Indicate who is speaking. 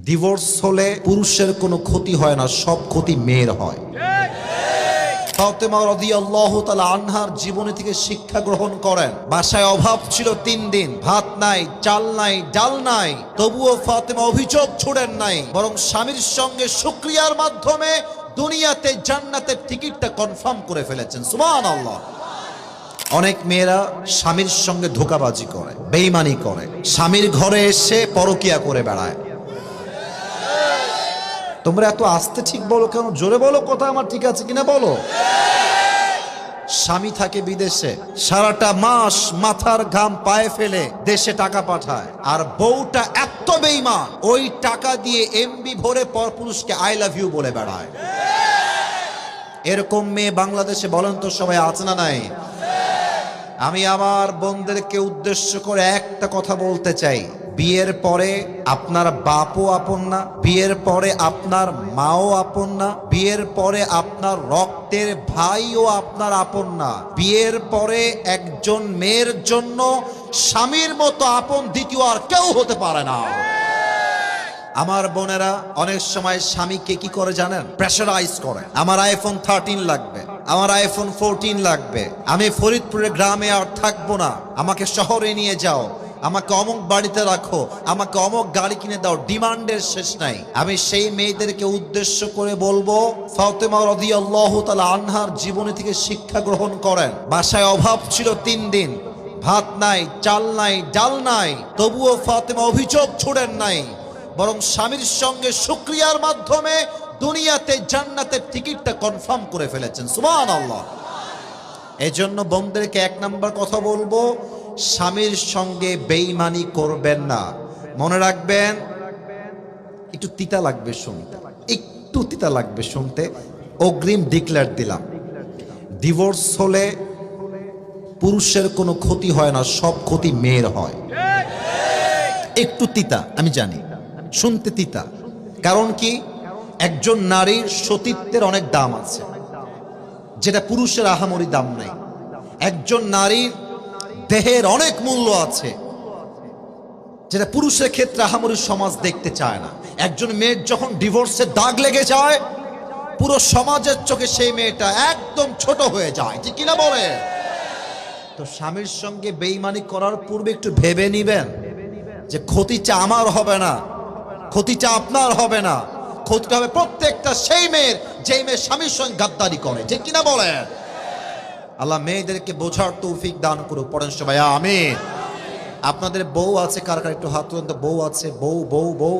Speaker 1: Divorce হলে পুরুষের কোনো ক্ষতি হয় না, সব ক্ষতি মেয়ের হয়। ফাতেমা রাদিয়াল্লাহু তাআলা আনহার জীবনী থেকে শিক্ষা গ্রহণ করেন। বাসায় অভাব ছিল 3 দিন, ভাত নাই, চাল নাই, ডাল নাই, তবুও ফাতেমা অভিযোগ ছুড়েন নাই, বরং স্বামীর সঙ্গে শুকরিয়ার মাধ্যমে দুনিয়াতে জান্নাতের টিকিটটা কনফার্ম করে ফেলেছেন। সুবহানাল্লাহ। অনেক মেয়েরা স্বামীর সঙ্গে ধোঁকাবাজি করে, বেঈমানি করে, স্বামীর ঘরে এসে পরকিয়া করে বেড়ায়। তোমরা এত আস্তে ঠিক বলো কেন? জোরে বলো, কথা আমার ঠিক আছে কিনা বলো। স্বামী থাকে বিদেশে, সারাটা মাস মাথার ঘাম পায়ে ফেলে দেশে টাকা পাঠায়, আর বউটা এত বেঈমান ওই টাকা দিয়ে এমবি ভরে পরপুরুষকে আই লাভ ইউ বলে বেড়ায়। এরকম মেয়ে বাংলাদেশে বলেন তো সবাই আছে না নাই? আমি আমার বোনদেরকে উদ্দেশ্য করে একটা কথা বলতে চাই, বিয়ের পরে আপনার বাপও আপন না, বিয়ের পরে আপনার মাও আপন না, বিয়ের পরে আপনার রক্তের ভাইও আপনার আপন না। বিয়ের পরে একজন মেয়ের জন্য স্বামীর মতো আপন দ্বিতীয় আর কেউ হতে পারে না। আমার বোনেরা অনেক সময় স্বামীকে কি করে জানেন? প্রেশারাইজ করে। আমার আইফোন 13 লাগবে, আমার আইফোন 14 লাগবে, আমি ফরিদপুরের গ্রামে আর থাকবো না, আমাকে শহরে নিয়ে যাও, আমাকে অমুক বাড়িতে রাখো, আমাকে অমুক গাড়ি কিনে দাও। ডিমান্ডের শেষ নাই। আমি সেই মেয়েদেরকে উদ্দেশ্য করে বলবো, ফাতেমা রাদিয়াল্লাহু তাআলা আনহার জীবনী থেকে শিক্ষা গ্রহণ করেন। বাসায় অভাব ছিল 3 দিন, ভাত নাই, চাল নাই, ডাল নাই, তবুও ফাতেমা অভিযোগ ছুড়েন নাই, বরং স্বামীর সঙ্গে শুকরিয়ার মাধ্যমে দুনিয়াতে জান্নাতের টিকিটটা কনফার্ম করে ফেলেছেন। সুবহানাল্লাহ। এই জন্য বোনদেরকে 1 নাম্বার কথা বলবো, স্বামীর সঙ্গে বেঈমানি করবেন না। মনে রাখবেন, একটু তিতা লাগবে শুনতে, একটু তিতা লাগবে শুনতে, অগ্রিম ডিক্লেয়ার দিলাম। ডিভোর্স হলে পুরুষের কোনো ক্ষতি হয় না, সব ক্ষতি মেয়ের হয়। একটু তিতা আমি জানি, শুনতে তিতা। কারণ কি? একজন নারীর সতীত্বের অনেক দাম আছে, যেটা পুরুষের আহামরি দাম নাই। একজন নারীর দেহের অনেক মূল্য আছে, যেটা পুরুষের ক্ষেত্রে আহামরি সমাজ দেখতে চায় না। একজন মেয়ের যখন ডিভোর্সের দাগ লেগে যায়, পুরো সমাজের চোখে সেই মেয়েটা একদম ছোট হয়ে যায়, ঠিক কিনা বলে? তো স্বামীর সঙ্গে বেঈমানি করার পূর্বে একটু ভেবে নিবেন যে ক্ষতিটা আমার হবে না, ক্ষতিটা আপনার হবে না, ক্ষতিটা হবে প্রত্যেকটা সেই মেয়ের যেই মেয়ে স্বামীর সঙ্গে গাদ্দারি করে, ঠিক কিনা বলেন? আল্লাহ মেয়েদেরকে বোঝার তৌফিক দান করুক। পড়েন সবাই আমিন। আপনাদের বউ আছে কার কার? একটু হাত তুলেন তো। বউ আছে? বউ বউ বউ